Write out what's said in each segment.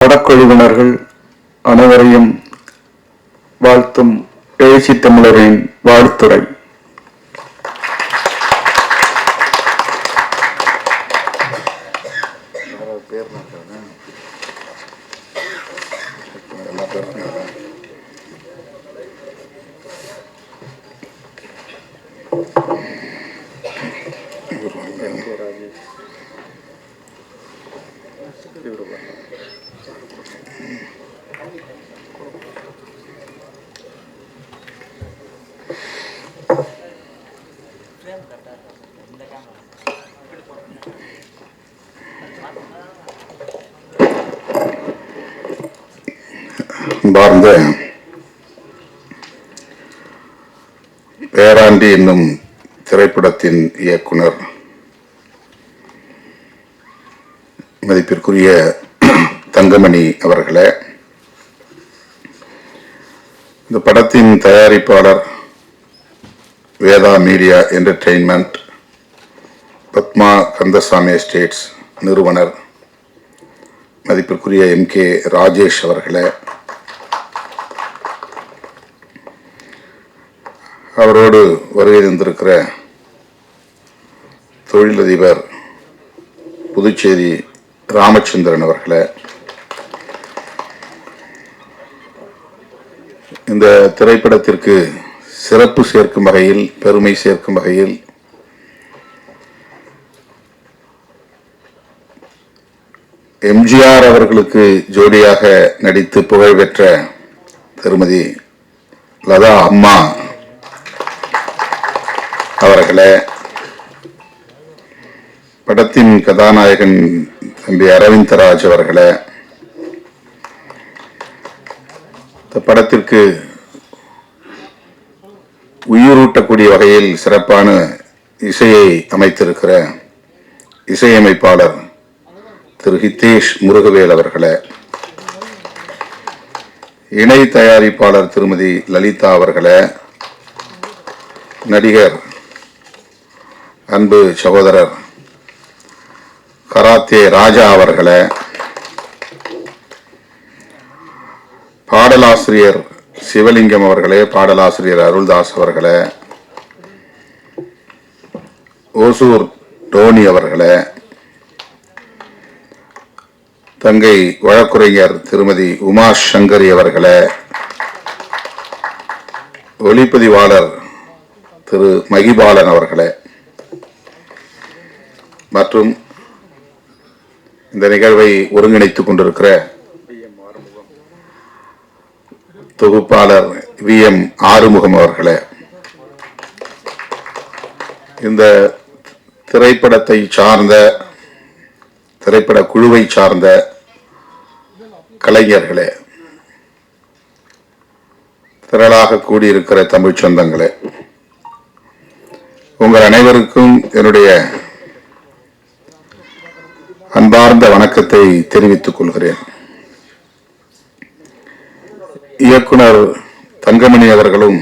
படக்குழுவினர்கள் அனைவரையும் வாழ்த்தும் எழுச்சி தமிழரின் வாழ்த்துரை. பார்ந்த பேராண்டி என்னும் திரைப்படத்தின் இயக்குனர் மதிப்பிற்குரிய தங்கமணி அவர்களே, இந்த படத்தின் தயாரிப்பாளர் Veda media entertainment, Padma Kandasamy estates நிறுவனர் மதிப்பிற்குரிய MK ராஜேஷ் அவர்களே, அவரோடு வருகை தந்திருக்கிற தொழிலதிபர் புதுச்சேரி ராமச்சந்திரன் அவர்களே, இந்த திரைப்படத்திற்கு சிறப்பு சேர்க்கும் வகையில், பெருமை சேர்க்கும் வகையில் எம்ஜிஆர் அவர்களுக்கு ஜோடியாக நடித்து புகழ்பெற்ற திருமதி லதா அம்மா அவர்களே, படத்தின் கதாநாயகன் தம்பி அரவிந்தராஜ் அவர்களே, இந்த படத்திற்கு உயிரூட்டக்கூடிய வகையில் சிறப்பான இசையை அமைத்திருக்கிற இசையமைப்பாளர் திரு ஹிதேஷ் முருகவேல் அவர்களே, இணை தயாரிப்பாளர் திருமதி லலிதா அவர்களே, நடிகர் அன்பு சகோதரர் கராத்தே ராஜா அவர்களே, பாடலாசிரியர் சிவலிங்கம் அவர்களே, பாடலாசிரியர் அருள்தாஸ் அவர்களே, ஓசூர் டோனி அவர்களே, தங்கை வழக்குரைஞர் திருமதி உமா சங்கரி அவர்களே, ஒளிப்பதிவாளர் திரு மகிபாலன் அவர்களே, மற்றும் இந்த நிகழ்வை ஒருங்கிணைத்துக் கொண்டிருக்கிற தொகுப்பாளர் VM ஆறுமுகம் அவர்களே, இந்த திரைப்படத்தை சார்ந்த, திரைப்பட குழுவை சார்ந்த கலைஞர்களே, திரளாக கூடியிருக்கிற தமிழ் சொந்தங்களே, உங்கள் அனைவருக்கும் என்னுடைய அன்பார்ந்த வணக்கத்தை தெரிவித்துக் கொள்கிறேன். இயக்குனர் தங்கமணி அவர்களும்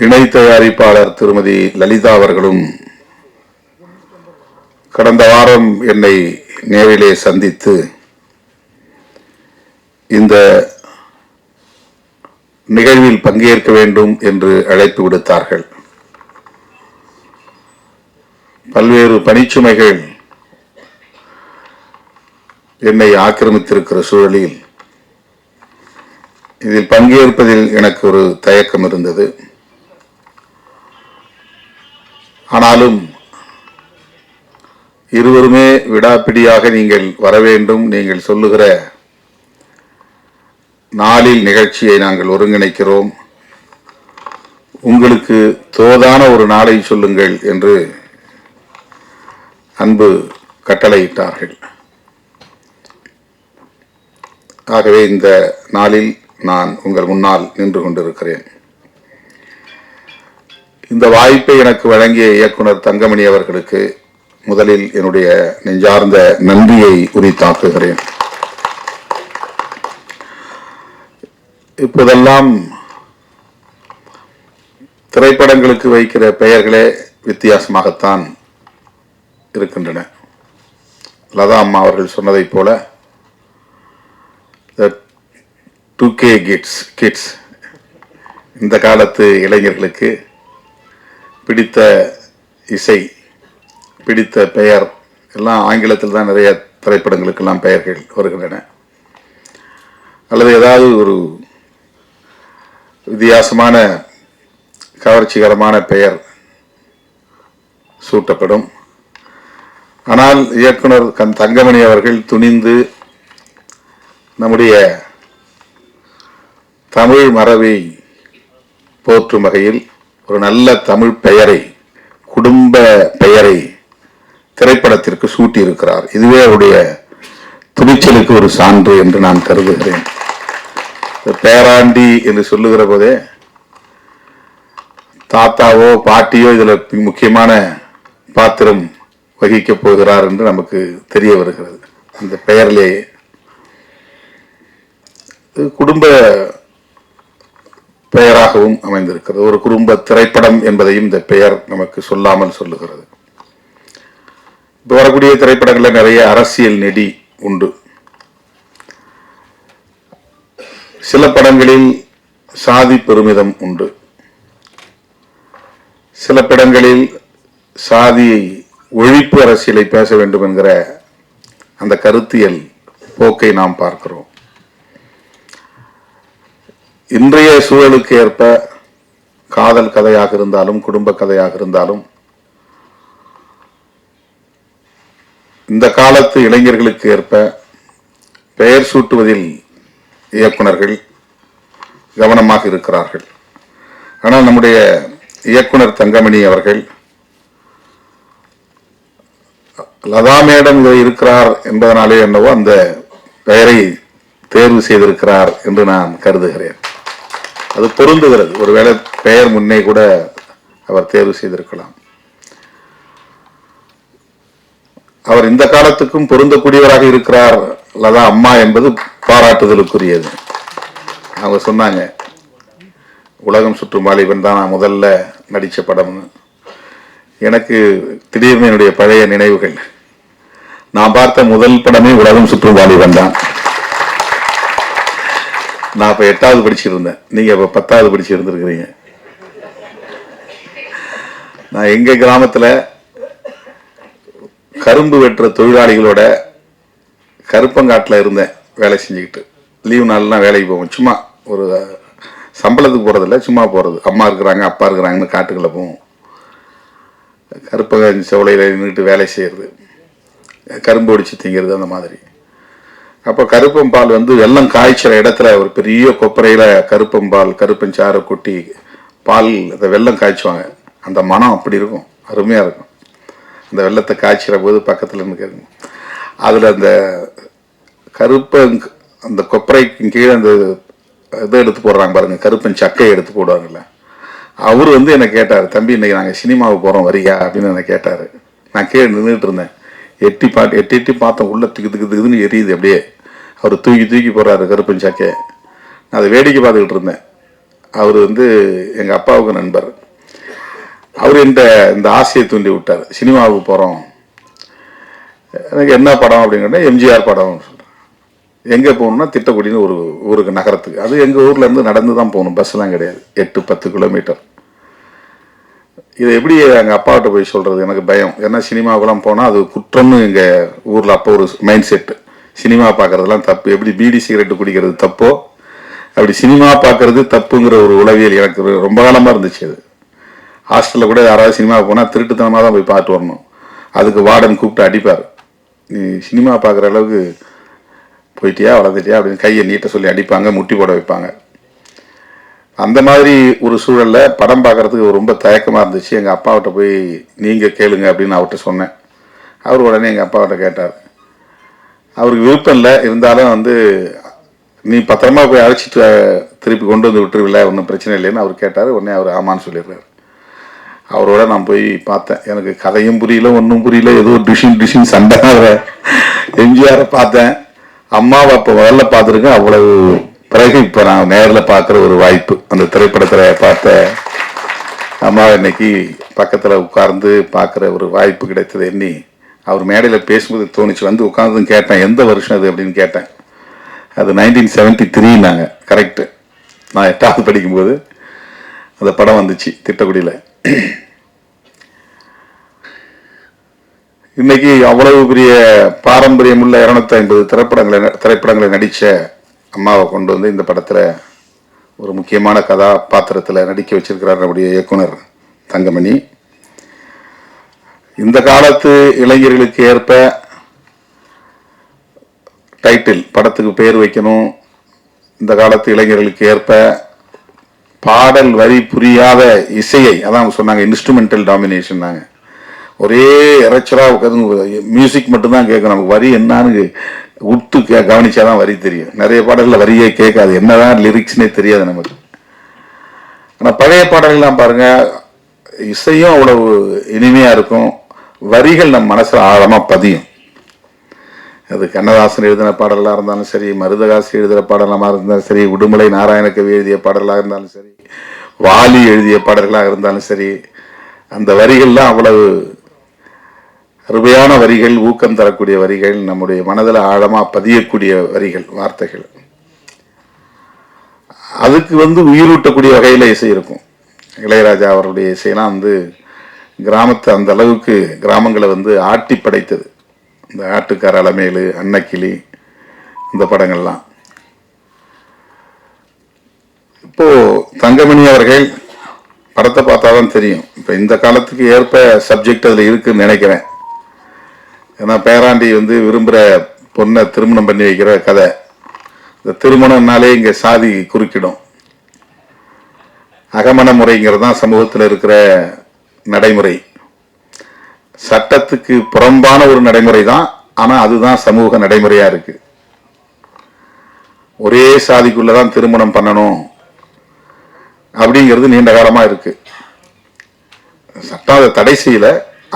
இணை தயாரிப்பாளர் திருமதி லலிதா அவர்களும் கடந்த வாரம் என்னை நேரிலே சந்தித்து இந்த நிகழ்வில் பங்கேற்க வேண்டும் என்று அழைப்பு விடுத்தார்கள். பல்வேறு பணிச்சுமைகள் என்னை ஆக்கிரமித்திருக்கிற சூழலில் இதில் பங்கேற்பதில் எனக்கு ஒரு தயக்கம் இருந்தது. ஆனாலும் இருவருமே விடாப்பிடியாக நீங்கள் வர வேண்டும், நீங்கள் சொல்லுகிற நாளில் நிகழ்ச்சியை நாங்கள் ஒருங்கிணைக்கிறோம், உங்களுக்கு தோதான ஒரு நாளை சொல்லுங்கள் என்று அன்பு கட்டளையிட்டார்கள். ஆகவே இந்த நாளில் நான் உங்கள் முன்னால் நின்று கொண்டிருக்கிறேன். இந்த வாய்ப்பை எனக்கு வழங்கிய இயக்குனர் தங்கமணி அவர்களுக்கு முதலில் என்னுடைய நெஞ்சார்ந்த நன்றியை உரித்தாக்குகிறேன். இப்போதெல்லாம் திரைப்படங்களுக்கு வைக்கிற பெயர்களே வித்தியாசமாகத்தான் இருக்கின்றன. லதா அம்மா அவர்கள் சொன்னதைப் போல த 2K கிட்ஸ் இந்த காலத்து இளைஞர்களுக்கு பிடித்த இசை, பிடித்த பெயர் எல்லாம் ஆங்கிலத்தில் தான் நிறைய திரைப்படங்களுக்கெல்லாம் பெயர்கள் வருகின்றன. அல்லது ஏதாவது ஒரு வித்தியாசமான கவர்ச்சிகரமான பெயர் சூட்டப்படும். ஆனால் இயக்குனர் தங்கமணி அவர்கள் துணிந்து நம்முடைய தமிழ் மரபை போற்றும் வகையில் ஒரு நல்ல தமிழ் பெயரை, குடும்ப பெயரை திரைப்படத்திற்கு சூட்டி இருக்கிறார். இதுவே அவருடைய துணிச்சலுக்கு ஒரு சான்று என்று நான் கருதுகிறேன். பேராண்டி என்று சொல்லுகிற போதே தாத்தாவோ பாட்டியோ இதுல முக்கியமான பாத்திரம் வகிக்கப் போகிறார் என்று நமக்கு தெரிய வருகிறது. அந்த பெயரிலேயே குடும்ப பெயராகவும் அமைந்திருக்கிறது. ஒரு குடும்ப திரைப்படம் என்பதையும் இந்த பெயர் நமக்கு சொல்லாமல் சொல்லுகிறது. இப்போ வரக்கூடிய திரைப்படங்களில் நிறைய அரசியல் நெடி உண்டு. சில படங்களில் சாதி பெருமிதம் உண்டு. சில படங்களில் சாதி ஒழிப்பு அரசியலை பேச வேண்டும் என்கிற அந்த கருத்தியல் போக்கை நாம் பார்க்கிறோம். இன்றைய சூழலுக்கு ஏற்ப காதல் கதையாக இருந்தாலும் குடும்ப கதையாக இருந்தாலும் இந்த காலத்து இளைஞர்களுக்கு ஏற்ப பெயர் சூட்டுவதில் இயக்குனர்கள் கவனமாக இருக்கிறார்கள். ஆனால் நம்முடைய இயக்குனர் தங்கமணி அவர்கள் லதா மேடம் இருக்கிறார் என்பதனாலே என்னவோ அந்த பெயரை தேர்வு செய்திருக்கிறார் என்று நான் கருதுகிறேன். அது பொருந்துகிறது. ஒருவேளை பெயர் முன்னே கூட அவர் தேர்வு செய்திருக்கலாம். அவர் இந்த காலத்துக்கும் பொருந்தக்கூடியவராக இருக்கிறார் லதா அம்மா என்பது பாராட்டுதலுக்குரியது. அவங்க சொன்னாங்க, உலகம் சுற்றும் வாலிபன் தான் நான் முதல்ல நடித்த படம்னு. எனக்கு திடீர்னு என்னுடைய பழைய நினைவுகள். நான் பார்த்த முதல் படமே உலகம் சுற்றும் வாலிபன் தான். நான் இப்ப 8வது படிச்சிருந்தேன், நீங்க இப்ப 10வது படிச்சு இருந்திருக்கிறீங்க. நான் எங்க கிராமத்துல கரும்பு வெட்டுற தொழிலாளிகளோட கருப்பங்காட்டில் இருந்தேன் வேலை செஞ்சுக்கிட்டு. லீவு நாள்லாம் வேலைக்கு போவோம். சும்மா ஒரு சம்பளத்துக்கு போறதில்ல, சும்மா போறது. அம்மா இருக்கிறாங்க அப்பா இருக்கிறாங்கன்னு காட்டுக்குள்ள போவோம். கருப்பங்க செவலையில் நின்றுட்டு வேலை செய்யறது, கரும்பு ஒடிச்சு திங்கிறது, அந்த மாதிரி. அப்போ கருப்பம்பால் வெள்ளம் காய்ச்சிற இடத்துல ஒரு பெரிய கொப்பரையில கருப்பம்பால் கருப்பஞ்சாறு கொட்டி பால் அந்த வெள்ளம் காய்ச்சுவாங்க. அந்த மனம் அப்படி இருக்கும், அருமையா இருக்கும். அந்த வெள்ளத்தை காய்ச்சிற போது பக்கத்துல இருந்து அதுல அந்த அந்த கொப்பரைக்கு கீழே அந்த இதை எடுத்து போடுறாங்க பாருங்க, கருப்பன் சக்கையை எடுத்து போடுவாங்கல்ல. அவரு என்னை கேட்டாரு, தம்பி இன்னைக்கு நாங்கள் சினிமாவுக்கு போறோம் வரியா அப்படின்னு என்னை கேட்டாரு. நான் கீழே நின்றுட்டு இருந்தேன். எட்டி பார்த்தோம், உள்ள திக்குன்னு எரியுது அப்படியே. அவர் தூக்கி போறாரு கருப்பன் சக்கையை. நான் அதை வேடிக்கை பார்த்துக்கிட்டு இருந்தேன். அவர் எங்க அப்பாவுக்கு நண்பர். அவர் இந்த ஆசையை தூண்டி விட்டார், சினிமாவுக்கு போறோம். எனக்கு என்ன படம் அப்படின்னு, எம்ஜிஆர் படம் சொல்றேன். எங்க போகணும்னா திட்டக்குடின்னு ஒரு ஊருக்கு, நகரத்துக்கு. அது எங்க ஊர்ல இருந்து நடந்து தான் போகணும், பஸ் எல்லாம் கிடையாது. 8-10 கிலோமீட்டர். இதை எப்படி எங்க அப்பாவிட்ட போய் சொல்றது? எனக்கு பயம். ஏன்னா சினிமாவுக்குலாம் போனா அது குற்றம்னு எங்க ஊர்ல அப்போ ஒரு மைண்ட் செட். சினிமா பார்க்கறதுலாம் தப்பு. எப்படி பீடி சிகரெட்டு குடிக்கிறது தப்போ, அப்படி சினிமா பார்க்கறது தப்புங்கிற ஒரு உளவியல் எனக்கு ரொம்ப காலமா இருந்துச்சு. அது ஹாஸ்டல்ல கூட யாராவது சினிமா போனா திருட்டுத்தனமா தான் போய் பார்த்து வரணும். அதுக்கு வார்டன் கூப்பிட்டு அடிப்பார். நீ சினிமா பார்க்குற அளவுக்கு போயிட்டியா வளர்ந்துட்டியா அப்படின்னு கையை நீட்ட சொல்லி அடிப்பாங்க, முட்டி போட வைப்பாங்க. அந்த மாதிரி ஒரு சூழல்ல படம் பார்க்கறதுக்கு ரொம்ப தயக்கமா இருந்துச்சு. எங்க அப்பாவிட்ட போய் நீங்க கேளுங்க அப்படின்னு அவர்கிட்ட சொன்னேன். அவர் உடனே எங்க அப்பாவிட்ட கேட்டார். அவருக்கு விருப்பம் இல்லை, இருந்தாலும் நீ பத்திரமா போய் அழைச்சிட்டு திருப்பி கொண்டு வந்து விட்டுருவில்ல, ஒன்றும் பிரச்சனை இல்லைன்னு அவர் கேட்டார். உடனே அவர் ஆமான்னு சொல்லிடுறாரு. அவரோட நான் போய் பார்த்தேன். எனக்கு கதையும் புரியல, ஒன்றும் புரியல. ஏதோ டிஷின் சண்டை. எம்ஜிஆரை பார்த்தேன், அம்மாவை அப்போ முதல்ல பார்த்துருக்கேன். அவ்வளவு பிறகு இப்போ நான் நேரில் பார்க்குற ஒரு வாய்ப்பு. அந்த திரைப்படத்தில் பார்த்த அம்மாவை இன்னைக்கு பக்கத்தில் உட்கார்ந்து பார்க்குற ஒரு வாய்ப்பு கிடைத்தது. எண்ணி அவர் மேடையில் பேசும்போது தோணிச்சு. உட்கார்ந்து கேட்டேன், எந்த வருஷம் அது அப்படின்னு கேட்டேன். அது 1973 கரெக்டு. நான் 8வது படிக்கும்போது அந்த படம் வந்துச்சு திட்டக்குடியில். இன்னைக்கு அவ்வளவு பெரிய பாரம்பரியம் உள்ள 250 திரைப்படங்களை நடித்த அம்மாவை கொண்டு வந்து இந்த படத்தில் ஒரு முக்கியமான கதாபாத்திரத்தில் நடிக்க வச்சிருக்கிறார் நம்முடைய இயக்குனர் தங்கமணி. இந்த காலத்து இளைஞர்களுக்கு ஏற்ப டைட்டில் படத்துக்கு பேர் வைக்கணும். இந்த காலத்து இளைஞர்களுக்கு ஏற்ப பாடல் வரி புரியாத இசையை, அதான் சொன்னாங்க இன்ஸ்ட்ருமெண்டல் டாமினேஷன். ஒரே இறைச்சலா மியூசிக் மட்டும்தான் கேட்கணும், நமக்கு வரி என்னன்னு உத்து கவனிச்சாதான் வரி தெரியும். நிறைய பாடல்கள் வரியே கேட்காது, என்னதான் லிரிக்ஸ்னே தெரியாது நமக்கு. ஆனா பழைய பாடல்கள்லாம் பாருங்க, இசையும் அவ்வளவு இனிமையா இருக்கும், வரிகள் நம் மனசுல ஆழமா பதியும். அது கண்ணதாசன் எழுதின பாடலாக இருந்தாலும் சரி, மருதகாசி எழுதுகிற பாடலாக இருந்தாலும் சரி, உடுமலை நாராயணகவி எழுதிய பாடலாக இருந்தாலும் சரி, வாலி எழுதிய பாடல்களாக இருந்தாலும் சரி, அந்த வரிகள்லாம் அவ்வளவு அருமையான வரிகள், ஊக்கம் தரக்கூடிய வரிகள், நம்முடைய மனதில் ஆழமா பதியக்கூடிய வரிகள், வார்த்தைகள். அதுக்கு உயிரூட்டக்கூடிய வகையில் இசை இருக்கும். இளையராஜா அவருடைய இசையெல்லாம் கிராமத்தை அந்த அளவுக்கு கிராமங்களை ஆட்டி படைத்தது. இந்த ஆட்டுக்கார அலமேலு, அன்னக்கிளி, இந்த படங்கள்லாம். இப்போ தங்கமணி அவர்கள் படத்தை பார்த்தாதான் தெரியும். இப்போ இந்த காலத்துக்கு ஏற்ப சப்ஜெக்ட் அதில் இருக்குன்னு நினைக்கிறேன். ஏன்னா பேராண்டி விரும்புகிற பொண்ணை திருமணம் பண்ணி வைக்கிற கதை. இந்த திருமணம்னாலே இங்கே சாதி குறுக்கிடும். அகமண முறைங்கிறது தான் சமூகத்தில் இருக்கிற நடைமுறை. சட்டத்துக்கு புறம்பான ஒரு நடைமுறை தான், ஆனால் அதுதான் சமூக நடைமுறையா இருக்கு. ஒரே சாதிக்குள்ளதான் திருமணம் பண்ணணும் அப்படிங்கிறது நீண்ட காலமா இருக்கு. சட்டம் அதை தடை செய்யல,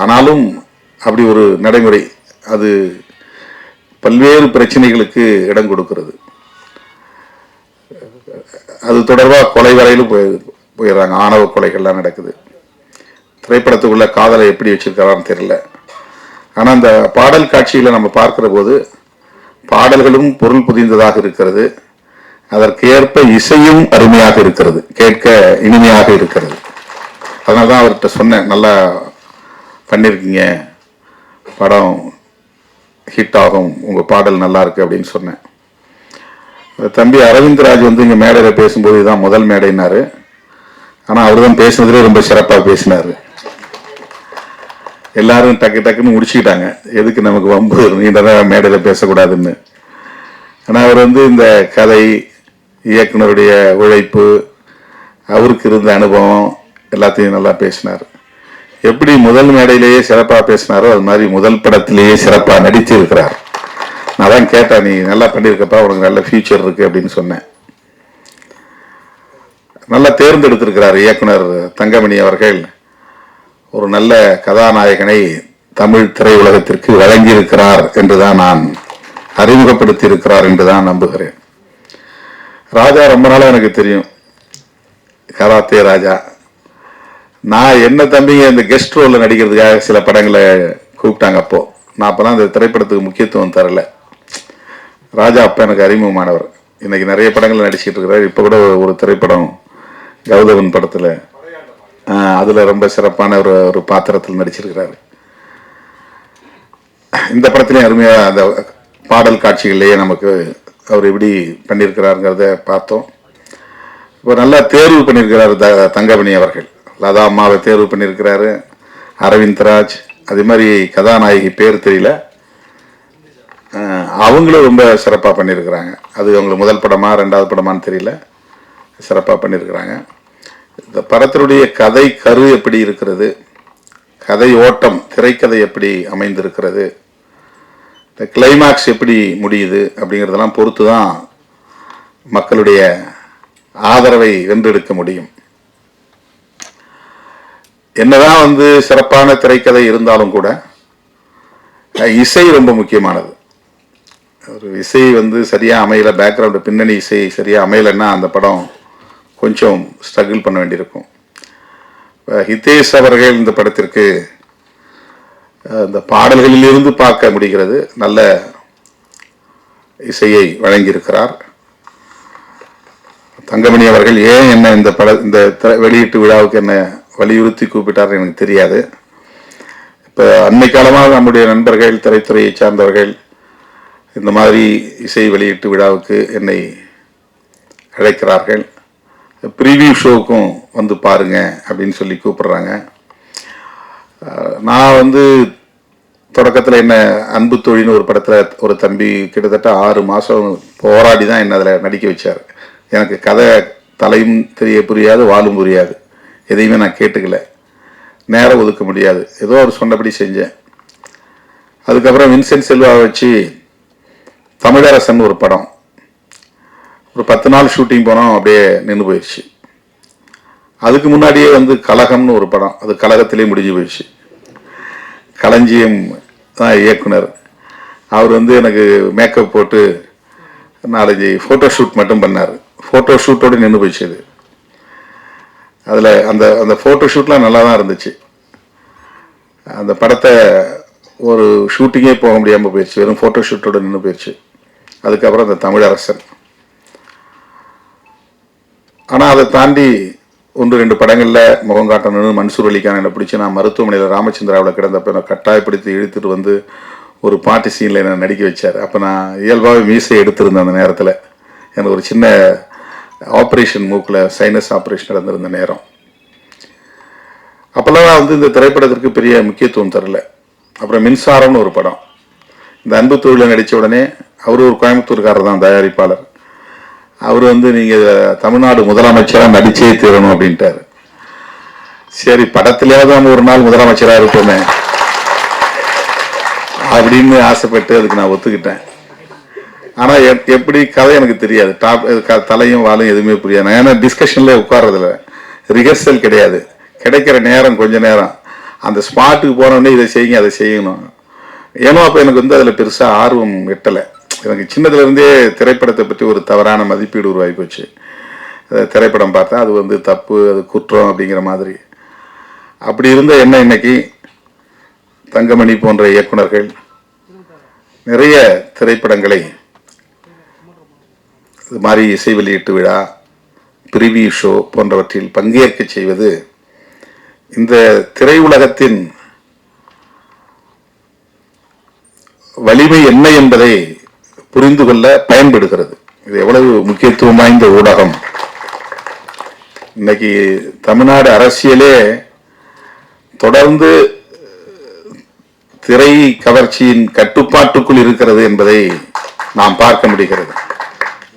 ஆனாலும் அப்படி ஒரு நடைமுறை. அது பல்வேறு பிரச்சனைகளுக்கு இடம் கொடுக்கிறது. அது தொடர்பாக கொலை வரையிலும் போயிடுறாங்க. ஆணவ கொலைகள்லாம் நடக்குது. திரைப்படத்துக்குள்ள காதலை எப்படி வச்சிருக்கிறான்னு தெரியல. ஆனா அந்த பாடல் காட்சியில நம்ம பார்க்கிற போது பாடல்களும் பொருள் புதிந்ததாக இருக்கிறது. அதற்கு ஏற்ப இசையும் அருமையாக இருக்கிறது, கேட்க இனிமையாக இருக்கிறது. அதனால்தான் அவர்கிட்ட சொன்னேன், நல்லா பண்ணிருக்கீங்க, படம் ஹிட் ஆகும், உங்க பாடல் நல்லா இருக்கு அப்படின்னு சொன்னேன். தம்பி அரவிந்த்ராஜ் இங்க மேடையில பேசும்போது இதுதான் முதல் மேடைனாரு. ஆனா அவர் தான் பேசுனதுலேயே ரொம்ப சிறப்பா பேசினாரு. எல்லாரும் டக்கு டக்குன்னு முடிச்சுக்கிட்டாங்க, எதுக்கு நமக்கு வம்பு, நீண்டதான் மேடையில பேசக்கூடாதுன்னு. ஆனா அவர் இந்த கதை, இயக்குனருடைய உழைப்பு, அவருக்கு இருந்த அனுபவம் எல்லாத்தையும் நல்லா பேசினார். எப்படி முதல் மேடையிலேயே சிறப்பா பேசினாரோ அது மாதிரி முதல் படத்திலேயே சிறப்பா நடித்து இருக்கிறார். நான் தான் கேட்டேன், நீ நல்லா பண்ணியிருக்கப்பா, உனக்கு நல்ல ஃபியூச்சர் இருக்கு அப்படின்னு சொன்னேன். நல்லா தேர்ந்தெடுத்திருக்கிறார் இயக்குனர் தங்கமணி அவர்கள். ஒரு நல்ல கதாநாயகனை தமிழ் திரையுலகத்திற்கு வழங்கியிருக்கிறார் என்றுதான் நான் அறிமுகப்படுத்தி இருக்கிறார் என்றுதான் நம்புகிறேன். ராஜா ரொம்ப நாளா எனக்கு தெரியும், கராத்தே ராஜா. நான் என்ன தம்பிங்க இந்த கெஸ்ட் ரோல்ல நடிக்கிறதுக்காக சில படங்களை கூப்பிட்டாங்க. அப்போ நான் அப்பெல்லாம் இந்த திரைப்படத்துக்கு முக்கியத்துவம் தரல. ராஜா அப்ப எனக்கு அறிமுகமானவர். இன்னைக்கு நிறைய படங்கள் நடிச்சுட்டு இருக்கிறார். இப்ப கூட ஒரு திரைப்படம் கௌதவன் படத்துல, அதுல ரொம்ப சிறப்பான ஒரு பாத்திரத்தில் நடிச்சிருக்கிறாரு. இந்த படத்திலையும் அருமையா அந்த பாடல் காட்சிகள்லயே நமக்கு அவர் எப்படி பண்ணியிருக்கிறாருங்கிறத பார்த்தோம். இப்போ நல்லா தேர்வு பண்ணியிருக்கிறாரு தங்கமணி அவர்கள். லதா அம்மாவை தேர்வு பண்ணியிருக்கிறாரு, அரவிந்த்ராஜ், அதே மாதிரி கதாநாயகி பேர் தெரியல, அவங்களும் ரொம்ப சிறப்பாக பண்ணியிருக்கிறாங்க. அது அவங்களுக்கு முதல் படமா ரெண்டாவது படமான்னு தெரியல, சிறப்பாக பண்ணியிருக்கிறாங்க. இந்த படத்தினுடைய கதை கரு எப்படி இருக்கிறது, கதை ஓட்டம், திரைக்கதை எப்படி அமைந்திருக்கிறது, இந்த கிளைமாக்ஸ் எப்படி முடியுது அப்படிங்கிறதெல்லாம் பொறுத்து தான் மக்களுடைய ஆதரவை வென்றெடுக்க முடியும். என்னதான் சிறப்பான திரைக்கதை இருந்தாலும் கூட இசை ரொம்ப முக்கியமானது. ஒரு இசை சரியா அமையல, பேக்ரவுண்டு பின்னணி இசை சரியா அமையலைன்னா அந்த படம் கொஞ்சம் ஸ்ட்ரகிள் பண்ண வேண்டியிருக்கும். ஹிதேஷ் அவர்கள் இந்த படத்திற்கு இந்த பாடல்களிலிருந்து பார்க்க முடிகிறது நல்ல இசையை வழங்கியிருக்கிறார். தங்கமணி அவர்கள் ஏன் என்ன இந்த வெளியீட்டு விழாவுக்கு என்ன வலியுறுத்தி கூப்பிட்டார் எனக்கு தெரியாது. இப்போ அன்னை காலமாக நம்முடைய நண்பர்கள், திரைத்துறையை சார்ந்தவர்கள் இந்த மாதிரி இசை வெளியீட்டு விழாவுக்கு என்னை அழைக்கிறார்கள். ப்ரீவியூ ஷோவுக்கும் வந்து பாருங்க அப்படின்னு சொல்லி கூப்பிடுறாங்க. நான் தொடக்கத்தில் என்ன அன்பு தொழில்னு ஒரு படத்தில் ஒரு தம்பி கிட்டத்தட்ட 6 மாதம் போராடி தான் என்ன அதில் நடிக்க வச்சார். எனக்கு கதை தலையும் புரியாது, வாலும் புரியாது, எதையுமே நான் கேட்டுக்கல, நேரம் ஒதுக்க முடியாது, ஏதோ அவர் சொன்னபடி செஞ்சேன். அதுக்கப்புறம் வின்சென்ட் செல்வாவை வச்சு தமிழரசன் ஒரு படம், ஒரு 10 நாள் ஷூட்டிங் போனோம், அப்படியே நின்று போயிடுச்சு. அதுக்கு முன்னாடியே கலகம்னு ஒரு படம், அது கலகத்திலே முடிஞ்சு போயிடுச்சு. களஞ்சியம் தான் இயக்குனர். அவர் எனக்கு மேக்கப் போட்டு 4-5 ஃபோட்டோ ஷூட் மட்டும் பண்ணார். ஃபோட்டோ ஷூட்டோடு நின்று போயிடுச்சு. அது அதில் அந்த ஃபோட்டோ ஷூட்லாம் நல்லா தான் இருந்துச்சு. அந்த படத்தை ஒரு ஷூட்டிங்கே போக முடியாமல் போயிடுச்சு, வெறும் ஃபோட்டோ ஷூட்டோடு நின்று போயிடுச்சு. அதுக்கப்புறம் அந்த தமிழரசன். ஆனால் அதை தாண்டி 1-2 படங்களில் முகம் காட்டணும்னு மன்சூர் அலிகான் என்னை பிடிச்சி நான் மருத்துவமனையில் ராமச்சந்திராவில் கிடந்தப்போ என்னை கட்டாயப்படுத்தி இழுத்துட்டு ஒரு பாட்டு சீனில் என்னை நடிக்க வச்சார். அப்போ நான் இயல்பாகவே மீசை எடுத்திருந்தேன். அந்த நேரத்தில் எனக்கு ஒரு சின்ன ஆப்ரேஷன், மூக்கில் சைனஸ் ஆப்ரேஷன் நடந்திருந்த நேரம். அப்போல்லாம் நான் இந்த திரைப்படத்திற்கு பெரிய முக்கியத்துவம் தரல. அப்புறம் மின்சாரம்னு ஒரு படம், இந்த அன்பு தொழிலில் நடித்த உடனே அவர் ஒரு கோயம்புத்தூர்காரர் தான் தயாரிப்பாளர். அவர் நீங்கள் தமிழ்நாடு முதலமைச்சராக நடிச்சே தீரணும் அப்படின்ட்டார். சரி, படத்திலேயாவது நம்ம ஒரு நாள் முதலமைச்சராக இருப்போமே அப்படின்னு ஆசைப்பட்டு அதுக்கு நான் ஒத்துக்கிட்டேன். ஆனால் எப்படி கதை எனக்கு தெரியாது, தலையும் வாலும் எதுவுமே புரியாது. ஏன்னா டிஸ்கஷன்ல உட்கார்றதில்ல, ரிஹர்சல் கிடையாது, கிடைக்கிற நேரம் கொஞ்ச நேரம், அந்த ஸ்பாட்டுக்கு போனோடனே இதை செய்யுங்க அதை செய்யணும். ஏன்னோ அப்போ எனக்கு அதில் பெருசாக ஆர்வம் எட்டலை. எனக்கு சின்னதுலேருந்தே திரைப்படத்தை பற்றி ஒரு தவறான மதிப்பீடு உருவாகி போச்சு. திரைப்படம் பார்த்தா அது தப்பு, அது குற்றம் அப்படிங்கிற மாதிரி. அப்படி இருந்த என்ன இன்னைக்கு தங்கமணி போன்ற இயக்குனர்கள் நிறைய திரைப்படங்களை இது மாதிரி இசை வெளியீட்டு விழா, பிரிவியூ ஷோ போன்றவற்றில் பங்கேற்க செய்வது இந்த திரையுலகத்தின் வலிமை என்ன என்பதை புரிந்து கொள்ள பயன்படுகிறது. இது எவ்வளவு முக்கியத்துவம் வாய்ந்த ஊடகம். இன்னைக்கு தமிழ்நாடு அரசியலே தொடர்ந்து திரை கவர்ச்சியின் கட்டுப்பாட்டுக்குள் இருக்கிறது என்பதை நாம் பார்க்க முடிகிறது.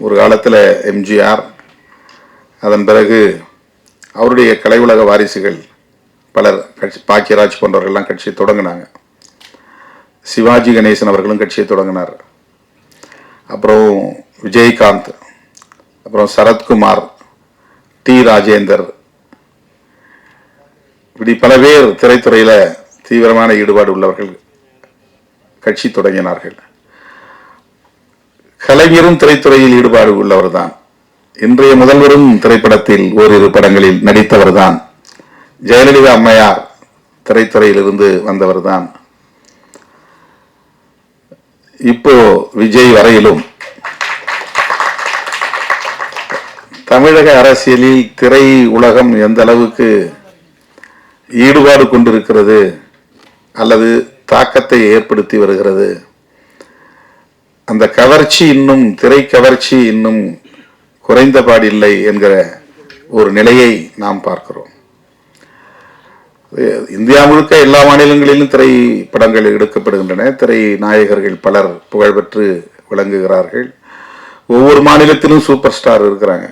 ஒரு காலத்தில் எம்ஜிஆர், அதன் பிறகு அவருடைய கலை உலக வாரிசுகள் பலர், பாக்கியராஜ் போன்றவர்கள்லாம் கட்சியை தொடங்கினாங்க. சிவாஜி கணேசன் அவர்களும் கட்சியை தொடங்கினார். அப்புறம் விஜயகாந்த், அப்புறம் சரத்குமார், டி ராஜேந்தர், இப்படி பல பேர் திரைத்துறையில் தீவிரமான ஈடுபாடு உள்ளவர்கள் கட்சி தொடங்கினார்கள். கலைஞரும் திரைத்துறையில் ஈடுபாடு உள்ளவர் தான். இன்றைய முதல்வரும் திரைப்படத்தில் ஓரிரு படங்களில் நடித்தவர் தான். ஜெயலலிதா அம்மையார் திரைத்துறையில் இருந்து வந்தவர் தான். இப்போ விஜய் வரையிலும் தமிழக அரசியலில் திரை உலகம் எந்த அளவுக்கு ஈடுபாடு கொண்டிருக்கிறது அல்லது தாக்கத்தை ஏற்படுத்தி வருகிறது, அந்த கவர்ச்சி இன்னும், திரை கவர்ச்சி இன்னும் குறைந்தபாடில்லை என்கிற ஒரு நிலையை நாம் பார்க்கிறோம். இந்தியா முழுக்க எல்லா மாநிலங்களிலும் திரைப்படங்கள் எடுக்கப்படுகின்றன. திரை நாயகர்கள் பலர் புகழ்பெற்று விளங்குகிறார்கள். ஒவ்வொரு மாநிலத்திலும் சூப்பர் ஸ்டார் இருக்கிறாங்க.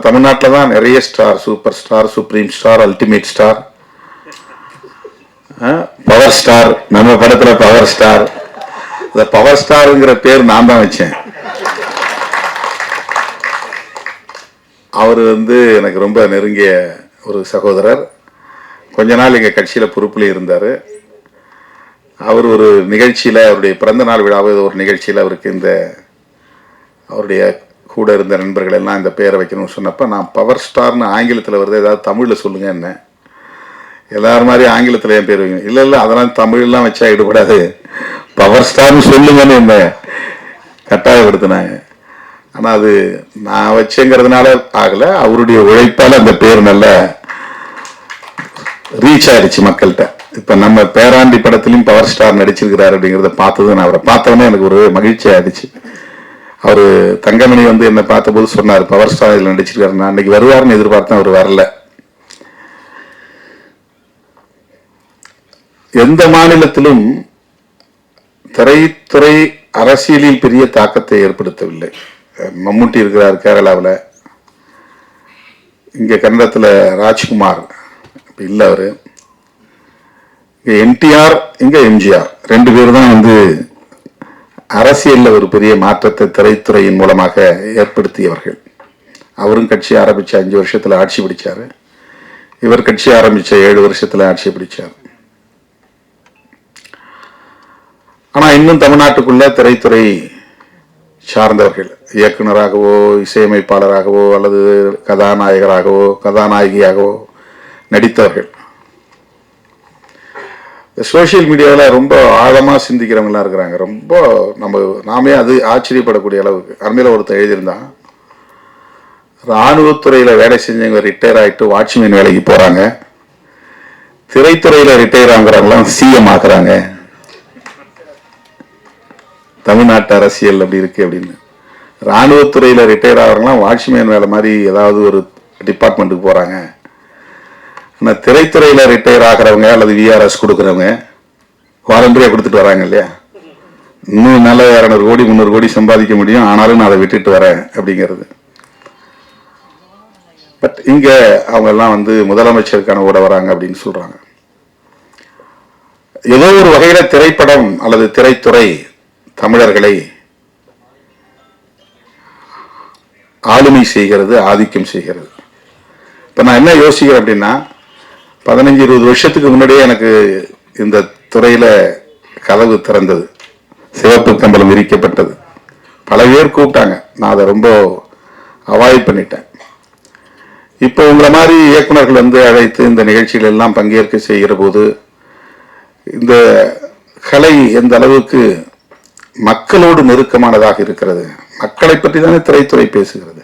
தமிழ்நாட்டில் தான் நிறைய star, super star, supreme star, ultimate star, power star. நம்ம படத்துல பவர் ஸ்டார். இந்த பவர் ஸ்டார்ங்கிற பேர் நான் தான் வச்சேன். அவர் எனக்கு ரொம்ப நெருங்கிய ஒரு சகோதரர். கொஞ்ச நாள் எங்கள் கட்சியில் பொறுப்பில் இருந்தார். அவர் ஒரு நிகழ்ச்சியில், அவருடைய பிறந்த நாள் விழாவது ஒரு நிகழ்ச்சியில் அவருக்கு அவருடைய கூட இருந்த நண்பர்கள் எல்லாம் இந்த பேரை வைக்கணும்னு சொன்னப்போ, நான் பவர் ஸ்டார்னு ஆங்கிலத்தில் வருது, ஏதாவது தமிழில் சொல்லுங்க என்ன. எல்லாரும் மாதிரி ஆங்கிலத்தில் என் பேர் வைக்கணும். இல்லை அதெல்லாம் தமிழ்லாம் வச்சா ஈடுபடாது, பவர் ஸ்டார்னு சொல்லுங்கன்னு என்ன கட்டாயப்படுத்தினாங்க. ஆனா அது நான் வச்சேங்கிறதுனால ஆகல, அவருடைய உழைப்பால அந்த பேர் நல்ல ரீச் ஆயிடுச்சு மக்கள்கிட்ட. இப்ப நம்ம பேராண்டி படத்திலையும் பவர் ஸ்டார் நடிச்சிருக்கிறாரு அப்படிங்கிறத பார்த்தது, நான் அவரை பார்த்தவொடனே எனக்கு ஒரு மகிழ்ச்சி ஆயிடுச்சு. அவரு தங்கமணி வந்து என்னை பார்த்த போது சொன்னார், பவர் ஸ்டார் இதில் நடிச்சிருக்காரு. நான் அன்னைக்கு வருவாருன்னு எதிர்பார்த்தேன், அவர் வரல. எந்த மாநிலத்திலும் திரைத்துறை அரசியலில் பெரிய தாக்கத்தை ஏற்படுத்தவில்லை. மம்முட்டி இருக்கிறார் கேரளாவில், இங்க கன்னடத்தில் ராஜ்குமார் இல்லை, அவரு இங்க என்டிஆர், இங்க எம்ஜிஆர், ரெண்டு பேர் தான் வந்து அரசியலில் ஒரு பெரிய மாற்றத்தை திரைத்துறையின் மூலமாக ஏற்படுத்தியவர்கள். அவரும் கட்சி ஆரம்பிச்ச 5 வருஷத்துல ஆட்சி பிடிச்சாரு, இவர் கட்சி ஆரம்பிச்ச 7 வருஷத்துல ஆட்சி பிடிச்சார். ஆனா இன்னும் தமிழ்நாட்டுக்குள்ள திரைத்துறை சார்ந்தவர்கள் இயக்குனராகவோ இசையமைப்பாளராகவோ அல்லது கதாநாயகராகவோ கதாநாயகியாகவோ நடித்தவர்கள் சோசியல் மீடியாவில் ரொம்ப ஆழமா சிந்திக்கிறவங்களாம் இருக்கிறாங்க. ரொம்ப நாமே அது ஆச்சரியப்படக்கூடிய அளவுக்கு. அண்மையில் ஒருத்தர் எழுதியிருந்தான், இராணுவத்துறையில வேலை செஞ்சவங்க ரிட்டையர் ஆகிட்டு வாட்ச்மேன் வேலைக்கு போறாங்க, திரைத்துறையில ரிட்டையர் ஆகுறவங்களாம் சிஎம் ஆக்குறாங்க. தமிழ்நாட்டு அரசியல் அப்படி இருக்கு அப்படின்னு. இராணுவத்துறையில ரிட்டையர் ஆகிறவங்களாம் வாட்ச்மேன் வேலை மாதிரி ஏதாவது ஒரு டிபார்ட்மெண்ட்டுக்கு போறாங்க. ஆனால் திரைத்துறையில ரிட்டையர் ஆகிறவங்க அல்லது விஆர்எஸ் கொடுக்குறவங்க வாலண்டரியா கொடுத்துட்டு வராங்க இல்லையா, இன்னும் நல்ல 200 கோடி 300 கோடி சம்பாதிக்க முடியும், ஆனாலும் நான் அதை விட்டுட்டு வரேன் அப்படிங்கிறது. பட் இங்க அவங்க எல்லாம் வந்து முதலமைச்சருக்கான ஓட வராங்க அப்படின்னு சொல்றாங்க. ஏதோ ஒரு வகையில திரைப்படம் அல்லது திரைத்துறை தமிழர்களை ஆளுமை செய்கிறது, ஆதிக்கம் செய்கிறது. இப்ப நான் என்ன யோசிக்கிறேன் அப்படின்னா, 15-20 வருஷத்துக்கு முன்னாடியே எனக்கு இந்த துறையில கதவு திறந்தது, சிவப்பு கம்பளம் விரிக்கப்பட்டது, பல பேர் கூப்பிட்டாங்க, நான் அதை ரொம்ப அவாய்ட் பண்ணிட்டேன். இப்போ உங்களை மாதிரி இயக்குநர்கள் வந்து அழைத்து இந்த நிகழ்ச்சிகள் எல்லாம் பங்கேற்க செய்கிற போது இந்த கலை எந்த அளவுக்கு மக்களோடு நெருக்கமானதாக இருக்கிறது. மக்களை பற்றி தானே திரைத்துறை பேசுகிறது,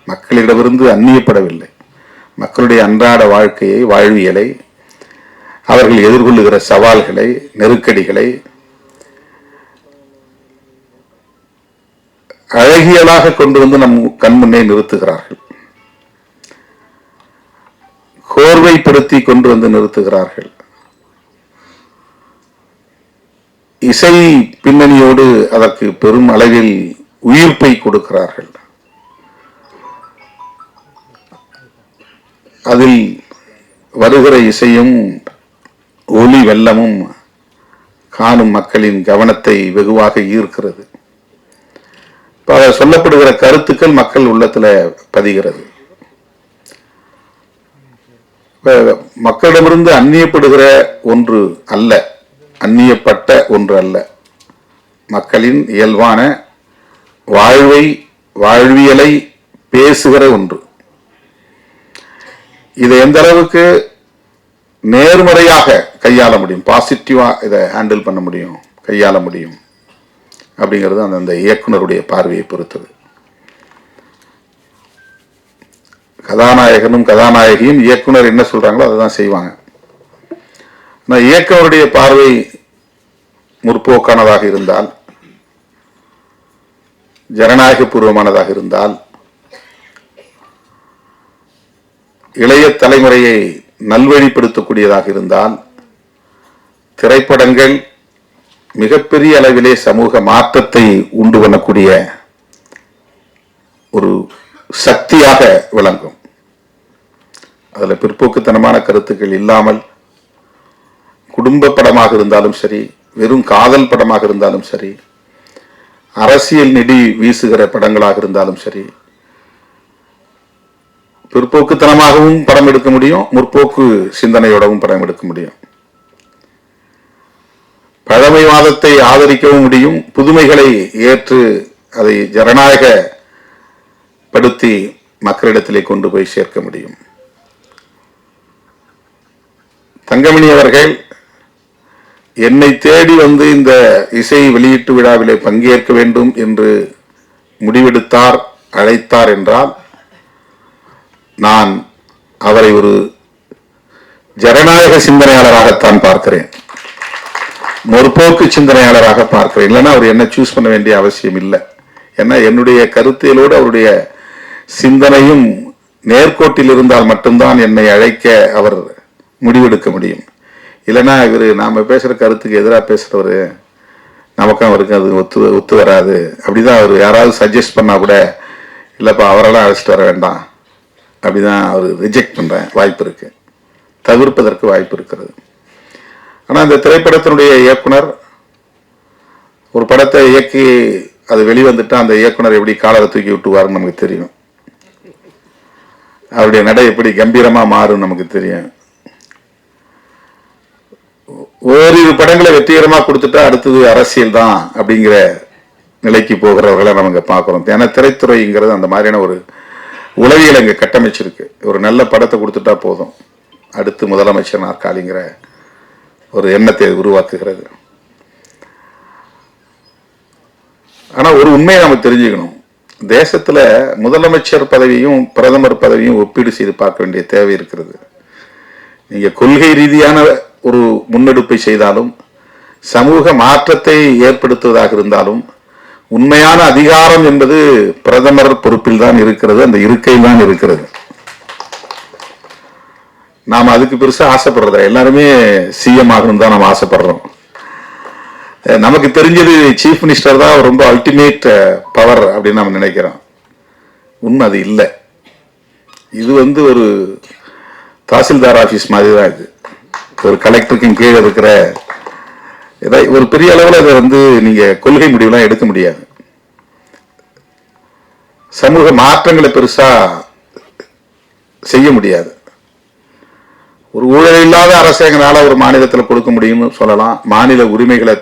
மக்களிடமிருந்து அந்நியப்படவில்லை. மக்களுடைய அன்றாட வாழ்க்கையை, வாழ்வியலை, அவர்கள் எதிர்கொள்ளுகிற சவால்களை, நெருக்கடிகளை அழகியலாக கொண்டு வந்து நம் கண்முன்னே நிறுத்துகிறார்கள், கோர்வைப்படுத்தி கொண்டு வந்து நிறுத்துகிறார்கள். இசை பின்னணியோடு அதற்கு பெரும் அளவில் உயிர்ப்பை கொடுக்கிறார்கள். அதில் வருகிற இசையும் ஒலி வெள்ளமும் காணும் மக்களின் கவனத்தை வெகுவாக ஈர்க்கிறது. சொல்லப்படுகிற கருத்துக்கள் மக்கள் உள்ளத்துல பதிகிறது. மக்களிடமிருந்து அந்நியப்படுகிற ஒன்று அல்ல, அந்நியப்பட்ட ஒன்று அல்ல, மக்களின் இயல்பான வாழ்வியலை பேசுகிற ஒன்று. இதை எந்த அளவுக்கு நேர்மறையாக கையாள முடியும், பாசிட்டிவா இதை ஹேண்டில் பண்ண முடியும், கையாள முடியும் அப்படிங்கிறது அந்த இயக்குனருடைய பார்வையை பொறுத்தது. கதாநாயகனும் கதாநாயகியும் இயக்குனர் என்ன சொல்றாங்களோ அதுதான் செய்வாங்க. ஆனால் இயக்குனருடைய பார்வை முற்போக்கானதாக இருந்தால், ஜனநாயக பூர்வமானதாக இருந்தால், இளைய தலைமுறையை நல்வழிப்படுத்தக்கூடியதாக இருந்தால், திரைப்படங்கள் மிகப்பெரிய அளவிலே சமூக மாற்றத்தை உண்டு பண்ணக்கூடிய ஒரு சக்தியாக விளங்கும். அதுல பிற்போக்குத்தனமான கருத்துக்கள் இல்லாமல், குடும்ப படமாக இருந்தாலும் சரி, வெறும் காதல் படமாக இருந்தாலும் சரி, அரசியல் நெடி வீசுகிற படங்களாக இருந்தாலும் சரி, பிற்போக்குத்தனமாகவும் படம் எடுக்க முடியும், முற்போக்கு சிந்தனையோடவும் படம் எடுக்க முடியும். பழமைவாதத்தை ஆதரிக்கவும் முடியும், புதுமைகளை ஏற்று அதை ஜனநாயகப்படுத்தி மக்களிடத்திலே கொண்டு போய் சேர்க்க முடியும். தங்கமணி அவர்கள் என்னை தேடி வந்து இந்த இசை வெளியீட்டு விழாவிலே பங்கேற்க வேண்டும் என்று முடிவெடுத்தார், அழைத்தார் என்றால் நான் அவரை ஒரு ஜனநாயக சிந்தனையாளராகத்தான் பார்க்கிறேன், முற்போக்கு சிந்தனையாளராக பார்க்கிறேன். இல்லைன்னா அவர் என்ன சூஸ் பண்ண வேண்டிய அவசியம் இல்லை. ஏன்னா என்னுடைய கருத்தியலோடு அவருடைய சிந்தனையும் நேர்கோட்டில் இருந்தால் மட்டும்தான் என்னை அழைக்க அவர் முடிவெடுக்க முடியும். இல்லைன்னா இவர் நாம பேசுற கருத்துக்கு எதிராக பேசுறவரு, நமக்கும் அவருக்கு அது ஒத்து வராது. அப்படிதான் அவர் யாராவது சஜஸ்ட் பண்ணா கூட இல்லப்பா அவரெல்லாம் அழைச்சிட்டு வர வேண்டாம், அப்படிதான் அவர் ரிஜெக்ட் பண்ற வாய்ப்பு இருக்கு, தவிர்ப்பதற்கு வாய்ப்பு இருக்கிறது. ஆனா இந்த திரைப்படத்தினுடைய இயக்குனர் ஒரு படத்தை இயக்கி அது வெளிவந்துட்டா அந்த இயக்குனர் எப்படி காலரை தூக்கி விட்டுவாருன்னு நமக்கு தெரியும். அவருடைய நடை எப்படி கம்பீரமா மாறும் நமக்கு தெரியும். ஓரிரு படங்களை வெற்றிகரமா கொடுத்துட்டா அடுத்தது அரசியல் தான் அப்படிங்கிற நிலைக்கு போகிறவர்களை நமக்கு பார்க்கிறோம். ஏன்னா திரைத்துறைங்கிறது அந்த மாதிரியான ஒரு உளவியல் அங்க கட்டமைச்சிருக்கு. ஒரு நல்ல படத்தை கொடுத்துட்டா போதும், அடுத்து முதலமைச்சர் நாற்காலிங்கிற ஒரு எண்ணத்தை உருவாக்குகிறது. ஆனா ஒரு உண்மையை நம்ம தெரிஞ்சுக்கணும், தேசத்துல முதலமைச்சர் பதவியும் பிரதமர் பதவியும் ஒப்பீடு செய்து பார்க்க வேண்டிய தேவை இருக்கிறது. நீங்க கொள்கை ரீதியான ஒரு முன்னெடுப்பை செய்தாலும், சமூக மாற்றத்தை ஏற்படுத்துவதாக இருந்தாலும், உண்மையான அதிகாரம் என்பது பிரதமர் பொறுப்பில் தான் இருக்கிறது, அந்த இருக்கையில் தான் இருக்கிறது. நாம அதுக்கு பெருசா ஆசைப்படுறத, எல்லாருமே சிஎம் ஆகணும் தான் நம்ம ஆசைப்படுறோம். நமக்கு தெரிஞ்சது சீஃப் மினிஸ்டர் தான் ரொம்ப அல்டிமேட் பவர் அப்படின்னு நம்ம நினைக்கிறோம். உண்மை அது இல்லை. இது வந்து ஒரு தாசில்தார் ஆபீஸ் மாதிரி தான். இது ஒரு கலெக்டருக்கு கீழே இருக்கிற ஒரு பெரிய அளவில் அதை வந்து நீங்க கொள்கை முடிவுலாம் எடுக்க முடியாது. சமூக மாற்றங்களை பெருசா செய்ய முடியாது. ஒரு ஊழல் இல்லாத அரசாங்கனால ஒரு மாநிலத்தில் கொடுக்க முடியும்னு சொல்லலாம், மாநில உரிமைகளை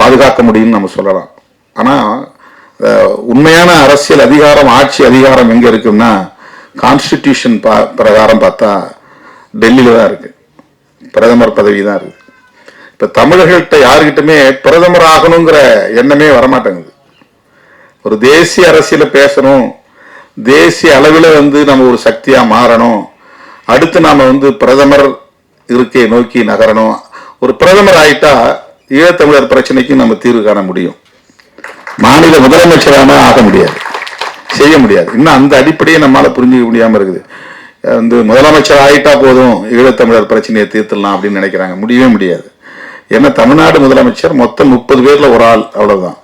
பாதுகாக்க முடியும்னு நம்ம சொல்லலாம். ஆனா உண்மையான அரசியல் அதிகாரம், ஆட்சி அதிகாரம் எங்க இருக்குன்னா கான்ஸ்டிடியூஷன் பிரகாரம் பார்த்தா டெல்லியில தான் இருக்கு, பிரதமர் பதவி தான் இருக்கு. இப்ப தமிழர்கள்ட்ட யாருக்கிட்டுமே பிரதமர் ஆகணுங்கிற எண்ணமே வரமாட்டேங்குது. ஒரு தேசிய அரசியல பேசணும், தேசிய அளவில் வந்து நம்ம ஒரு சக்தியா மாறணும், அடுத்து நாம வந்து பிரதமர் இருக்கை நோக்கி நகரணும். ஒரு பிரதமர் ஆயிட்டா ஈழத்தமிழர் பிரச்சனைக்கு நம்ம தீர்வு காண முடியும். மாநில முதலமைச்சரான ஆக முடியாது, செய்ய முடியாது. இன்னும் அந்த அடிப்படையை நம்மளால புரிஞ்சுக்க முடியாம இருக்குது. வந்து முதலமைச்சர் ஆயிட்டா போதும் ஈழத்தமிழர் பிரச்சனையை தீர்த்துடலாம் அப்படின்னு நினைக்கிறாங்க. முடியவே முடியாது. ஏன்னா தமிழ்நாடு முதலமைச்சர் மொத்தம் 30 பேர்ல ஒரு ஆள், அவ்வளவுதான்.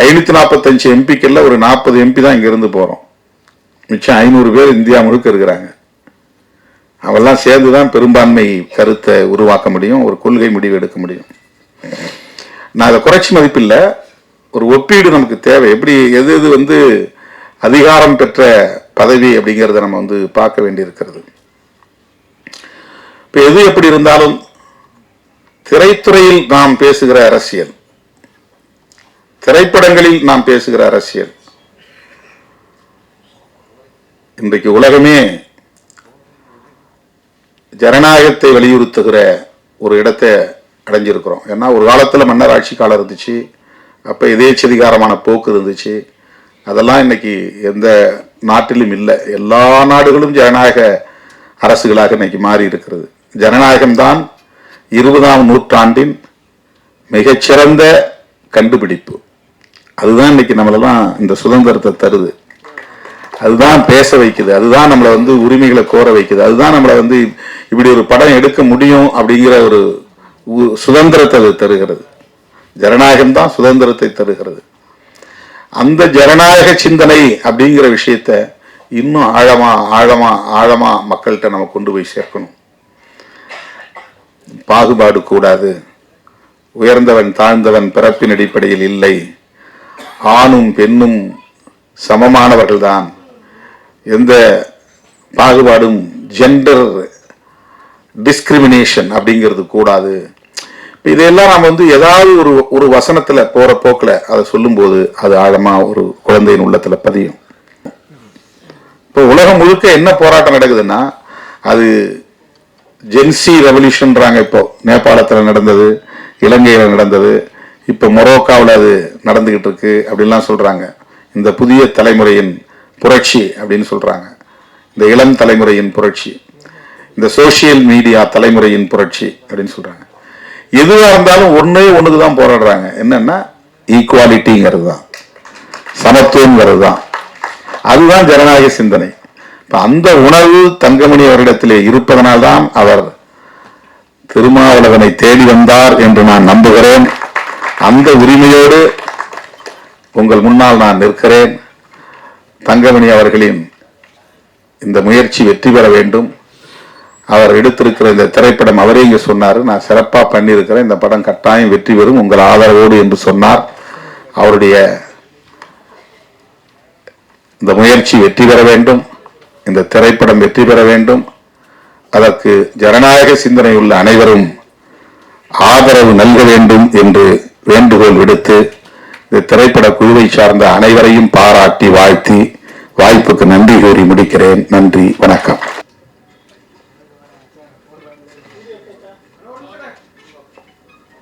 545 எம்பிக்கள்ல ஒரு 40 எம்பி தான் இங்க இருந்து போறோம். மிச்சம் 500 பேர் இந்தியா முழுக்க இருக்கிறாங்க. அவெல்லாம் சேர்ந்துதான் பெரும்பான்மை கருத்தை உருவாக்க முடியும், ஒரு கொள்கை முடிவு எடுக்க முடியும். நான் அதை குறைச்சி மதிப்பில்லை, ஒரு ஒப்பீடு நமக்கு தேவை. எப்படி எது எது வந்து அதிகாரம் பெற்ற பதவி அப்படிங்கிறத நம்ம வந்து பார்க்க வேண்டியிருக்கிறது. இப்ப எது எப்படி இருந்தாலும் திரைத்துறையில் நாம் பேசுகிற அரசியல், திரைப்படங்களில் நாம் பேசுகிற அரசியல், இன்றைக்கு உலகமே ஜனநாயகத்தை வலியுறுத்துகிற ஒரு இடத்தை அடைஞ்சிருக்கிறோம். ஏன்னா ஒரு காலத்தில் மன்னர் ஆட்சி காலம் இருந்துச்சு, அப்போ எதேச்சதிகாரமான போக்கு இருந்துச்சு. அதெல்லாம் இன்னைக்கு எந்த நாட்டிலும் இல்லை. எல்லா நாடுகளும் ஜனநாயக அரசுகளாக இன்னைக்கு மாறி இருக்கிறது. ஜனநாயகம்தான் 20ஆம் நூற்றாண்டின் மிகச்சிறந்த கண்டுபிடிப்பு. அதுதான் இன்னைக்கு நம்மளெல்லாம் இந்த சுதந்திரத்தை தருது, அதுதான் பேச வைக்குது, அதுதான் நம்மளை வந்து உரிமைகளை கோர வைக்குது, அதுதான் நம்மளை வந்து இப்படி ஒரு படம் எடுக்க முடியும் அப்படிங்கிற ஒரு சுதந்திரத்தை அது தருகிறது. ஜனநாயகம் தான் சுதந்திரத்தை தருகிறது. அந்த ஜனநாயக சிந்தனை அப்படிங்கிற விஷயத்த இன்னும் ஆழமா ஆழமா ஆழமா மக்கள்கிட்ட நம்ம கொண்டு போய் சேர்க்கணும். பாகுபாடு கூடாது, உயர்ந்தவன் தாழ்ந்தவன் பிறப்பின் அடிப்படையில் இல்லை, ஆணும் பெண்ணும் சமமானவர்கள் தான், எந்த பாகுபாடும் ஜெண்டர் டிஸ்கிரிமினேஷன் அப்படிங்கிறது கூடாது. இதையெல்லாம் நாம் வந்து ஏதாவது ஒரு வசனத்துல போற போக்குல அதை சொல்லும் போது அது ஆழமா ஒரு குழந்தையின் உள்ளத்துல பதியும். இப்போ உலகம் முழுக்க என்ன போராட்டம் நடக்குதுன்னா அது ஜென்சி ரெவல்யூஷன்றாங்க. இப்போ நேபாளத்தில் நடந்தது, இலங்கையில் நடந்தது, இப்போ மொரோக்காவில் அது நடந்துகிட்டு இருக்கு அப்படின்லாம் சொல்றாங்க. இந்த புதிய தலைமுறையின் புரட்சி அப்படின்னு சொல்றாங்க. இந்த இளம் தலைமுறையின் புரட்சி, இந்த சோசியல் மீடியா தலைமுறையின் புரட்சி அப்படின்னு சொல்றாங்க. எதுவா இருந்தாலும் ஒண்ணுக்கு தான் போராடுறாங்க. என்னன்னா ஈக்குவாலிட்டிங்கிறது தான், சமத்துவங்கிறது தான். அதுதான் ஜனநாயக சிந்தனை. அந்த உணர்வு தங்கமணி அவரிடத்திலே இருப்பதனால்தான் அவர் திருமாவளவனை தேடி வந்தார் என்று நான் நம்புகிறேன். அந்த உரிமையோடு உங்கள் முன்னால் நான் நிற்கிறேன். தங்கமணி அவர்களின் இந்த முயற்சி வெற்றி பெற வேண்டும். அவர் எடுத்திருக்கிற இந்த திரைப்படம், அவரே இங்க சொன்னார், நான் சிறப்பா பண்ணியிருக்கிறேன், இந்த படம் கட்டாயம் வெற்றி பெறும் உங்கள் ஆதரவோடு என்று சொன்னார். அவருடைய இந்த முயற்சி வெற்றி பெற வேண்டும், இந்த திரைப்படம் வெற்றி பெற வேண்டும். அதற்கு ஜனநாயக சிந்தனை உள்ள அனைவரும் ஆதரவு நல்க வேண்டும் என்று வேண்டுகோள் விடுத்து, இந்த திரைப்பட குழுவை சார்ந்த அனைவரையும் பாராட்டி வாழ்த்தி வாய்ப்புக்கு நன்றி கூறி முடிக்கிறேன். நன்றி, வணக்கம்.